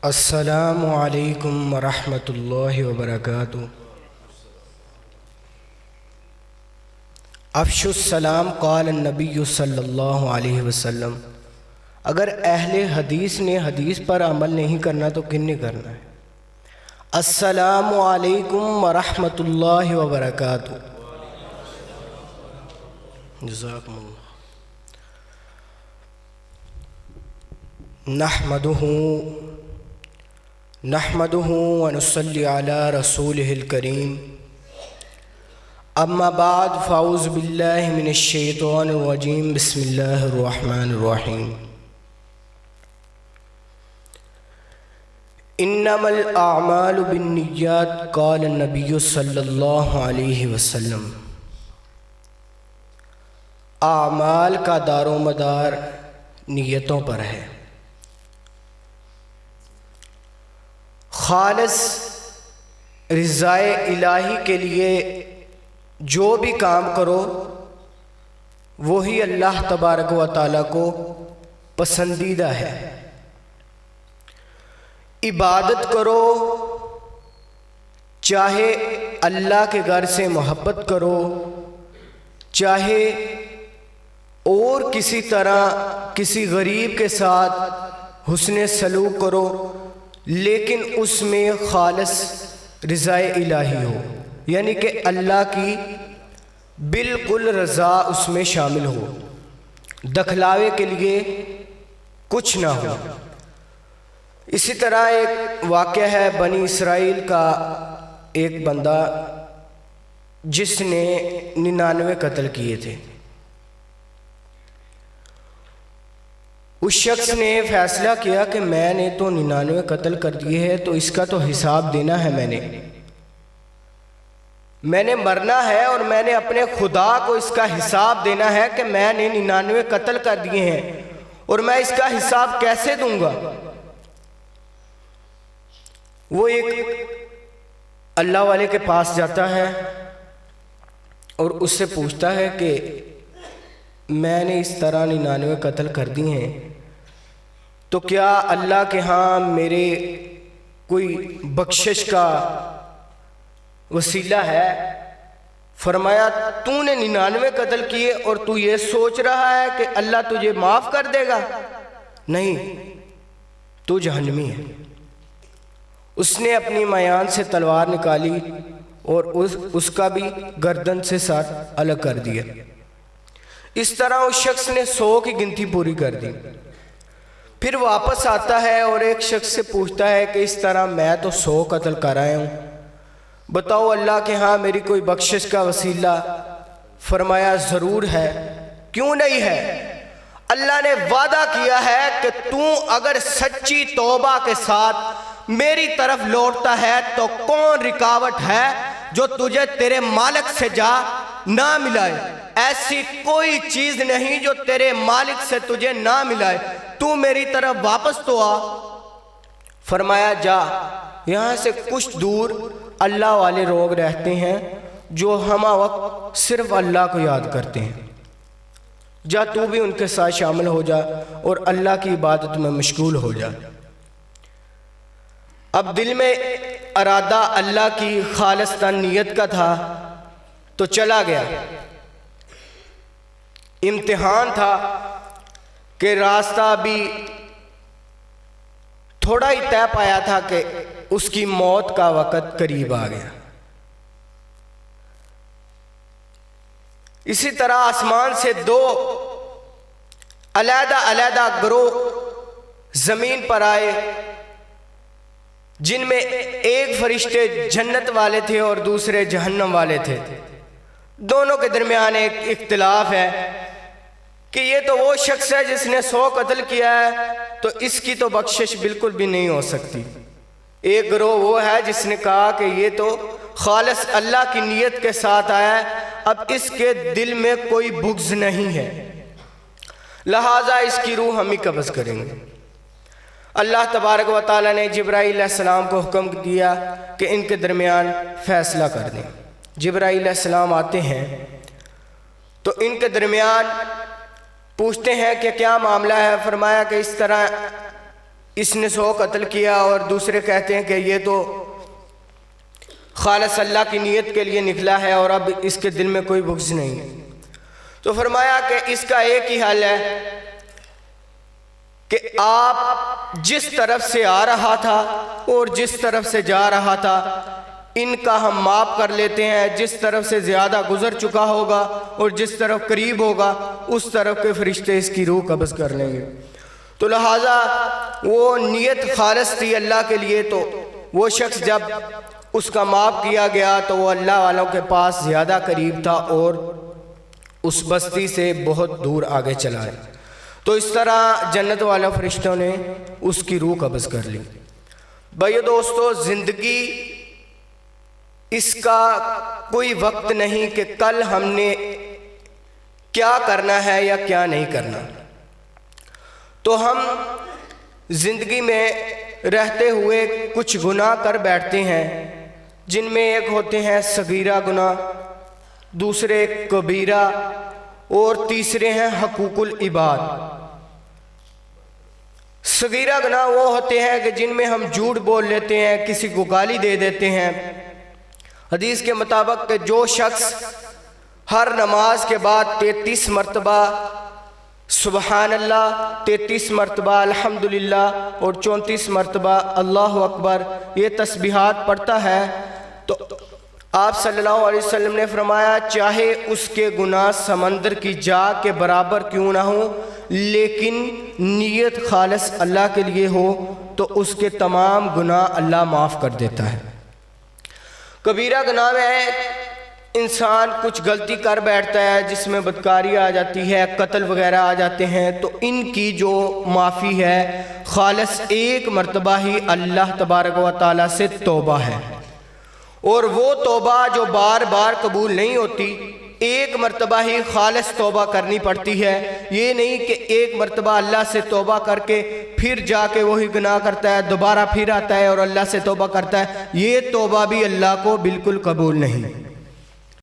السلام علیکم ورحمۃ اللہ وبرکاتہ۔ افشوا السلام قال النبی صلی اللہ علیہ وسلم۔ اگر اہل حدیث نے حدیث پر عمل نہیں کرنا تو کن نے کرنا ہے؟ السلام علیکم ورحمۃ اللہ وبرکاتہ۔ جزاکم اللہ۔ نحمده ونصلي على رسوله الكريم، اما بعد فاعوذ باللہ من الشیطان الرجیم، بسم اللہ الرحمن الرحیم۔ انما الاعمال بالنیات قال النبی صلی اللہ علیہ وسلم۔ اعمال کا دار و مدار نیتوں پر ہے۔ خالص رضائے الہی کے لیے جو بھی کام کرو وہی اللہ تبارک و تعالیٰ کو پسندیدہ ہے۔ عبادت کرو چاہے اللہ کے گھر سے محبت کرو، چاہے اور کسی طرح کسی غریب کے ساتھ حسن سلوک کرو، لیکن اس میں خالص رضائے الہی ہو، یعنی کہ اللہ کی بالکل رضا اس میں شامل ہو، دکھلاوے کے لیے کچھ نہ ہو۔ اسی طرح ایک واقعہ ہے بنی اسرائیل کا، ایک بندہ جس نے 99 قتل کیے تھے۔ اس شخص نے فیصلہ کیا کہ میں نے تو 99 قتل کر دیے ہیں، تو اس کا تو حساب دینا ہے، میں نے مرنا ہے اور میں نے اپنے خدا کو اس کا حساب دینا ہے کہ میں نے 99 قتل کر دیے ہیں اور میں اس کا حساب کیسے دوں گا۔ وہ ایک اللہ والے کے پاس جاتا ہے اور اس سے پوچھتا ہے کہ میں نے اس طرح 99 قتل کر دی ہیں، تو کیا اللہ کے ہاں میرے کوئی بخشش کا وسیلہ ہے؟ فرمایا تو نے 99 قتل کیے اور تو یہ سوچ رہا ہے کہ اللہ تجھے معاف کر دے گا؟ نہیں، تو جہنمی ہے۔ اس نے اپنی میان سے تلوار نکالی اور اس کا بھی گردن سے سر الگ کر دیا۔ اس طرح اس شخص نے 100 کی گنتی پوری کر دی۔ پھر واپس آتا ہے اور ایک شخص سے پوچھتا ہے کہ اس طرح میں تو 100 قتل کر آیا ہوں، بتاؤ اللہ کے ہاں میری کوئی بخشش کا وسیلہ؟ فرمایا ضرور ہے، کیوں نہیں ہے؟ اللہ نے وعدہ کیا ہے کہ تو اگر سچی توبہ کے ساتھ میری طرف لوٹتا ہے تو کون رکاوٹ ہے جو تجھے تیرے مالک سے جا نہ ملائے؟ ایسی کوئی چیز نہیں جو تیرے مالک سے تجھے نہ ملائے، تو میری طرف واپس تو آ۔ فرمایا جا، یہاں سے کچھ دور اللہ والے لوگ رہتے ہیں جو ہمہ وقت صرف اللہ کو یاد کرتے ہیں، جا تو بھی ان کے ساتھ شامل ہو جا اور اللہ کی عبادت میں مشغول ہو جا۔ اب دل میں ارادہ اللہ کی خالصتاً نیت کا تھا تو چلا گیا۔ امتحان تھا کہ راستہ بھی تھوڑا ہی طے پایا تھا کہ اس کی موت کا وقت قریب آ گیا۔ اسی طرح آسمان سے 2 علیحدہ علیحدہ گروہ زمین پر آئے، جن میں ایک فرشتے جنت والے تھے اور دوسرے جہنم والے تھے۔ دونوں کے درمیان ایک اختلاف ہے کہ یہ تو وہ شخص ہے جس نے 100 قتل کیا ہے، تو اس کی تو بخشش بالکل بھی نہیں ہو سکتی۔ ایک گروہ وہ ہے جس نے کہا کہ یہ تو خالص اللہ کی نیت کے ساتھ آیا ہے، اب اس کے دل میں کوئی بغض نہیں ہے، لہٰذا اس کی روح ہم ہی قبض کریں گے۔ اللہ تبارک و تعالیٰ نے جبرائیل علیہ السلام کو حکم دیا کہ ان کے درمیان فیصلہ کر دیں۔ جبرائیل علیہ السلام آتے ہیں تو ان کے درمیان پوچھتے ہیں کہ کیا معاملہ ہے؟ فرمایا کہ اس طرح اس نے 100 قتل کیا، اور دوسرے کہتے ہیں کہ یہ تو خالص اللہ کی نیت کے لیے نکلا ہے اور اب اس کے دل میں کوئی بغض نہیں ہے۔ تو فرمایا کہ اس کا ایک ہی حل ہے کہ آپ جس طرف سے آ رہا تھا اور جس طرف سے جا رہا تھا ان کا ہم معاف کر لیتے ہیں، جس طرف سے زیادہ گزر چکا ہوگا اور جس طرف قریب ہوگا اس طرف کے فرشتے اس کی روح قبض کر لیں گے۔ تو لہٰذا وہ نیت خالص تھی اللہ کے لیے، تو وہ شخص جب اس کا معاف کیا گیا تو وہ اللہ والوں کے پاس زیادہ قریب تھا اور اس بستی سے بہت دور آگے چلا ہے۔ تو اس طرح جنت والا فرشتوں نے اس کی روح قبض کر لی۔ بھائیو دوستو، زندگی اس کا کوئی وقت نہیں کہ کل ہم نے کیا کرنا ہے یا کیا نہیں کرنا۔ تو ہم زندگی میں رہتے ہوئے کچھ گناہ کر بیٹھتے ہیں، جن میں ایک ہوتے ہیں صغیرہ گناہ، دوسرے کبیرہ، اور تیسرے ہیں حقوق العباد۔ صغیرہ گناہ وہ ہوتے ہیں کہ جن میں ہم جھوٹ بول لیتے ہیں، کسی کو گالی دے دیتے ہیں۔ حدیث کے مطابق کہ جو شخص ہر نماز کے بعد 33 مرتبہ سبحان اللہ، 33 مرتبہ الحمدللہ اور 34 مرتبہ اللہ اکبر یہ تسبیحات پڑھتا ہے، تو آپ صلی اللہ علیہ وسلم نے فرمایا چاہے اس کے گناہ سمندر کی جا کے برابر کیوں نہ ہو، لیکن نیت خالص اللہ کے لیے ہو تو اس کے تمام گناہ اللہ معاف کر دیتا ہے۔ کبیرہ گناہ میں انسان کچھ غلطی کر بیٹھتا ہے جس میں بدکاری آ جاتی ہے، قتل وغیرہ آ جاتے ہیں، تو ان کی جو معافی ہے خالص ایک مرتبہ ہی اللہ تبارک و تعالیٰ سے توبہ ہے، اور وہ توبہ جو بار بار قبول نہیں ہوتی، ایک مرتبہ ہی خالص توبہ کرنی پڑتی ہے۔ یہ نہیں کہ ایک مرتبہ اللہ سے توبہ کر کے پھر جا کے وہی گناہ کرتا ہے، دوبارہ پھر آتا ہے اور اللہ سے توبہ کرتا ہے، یہ توبہ بھی اللہ کو بالکل قبول نہیں۔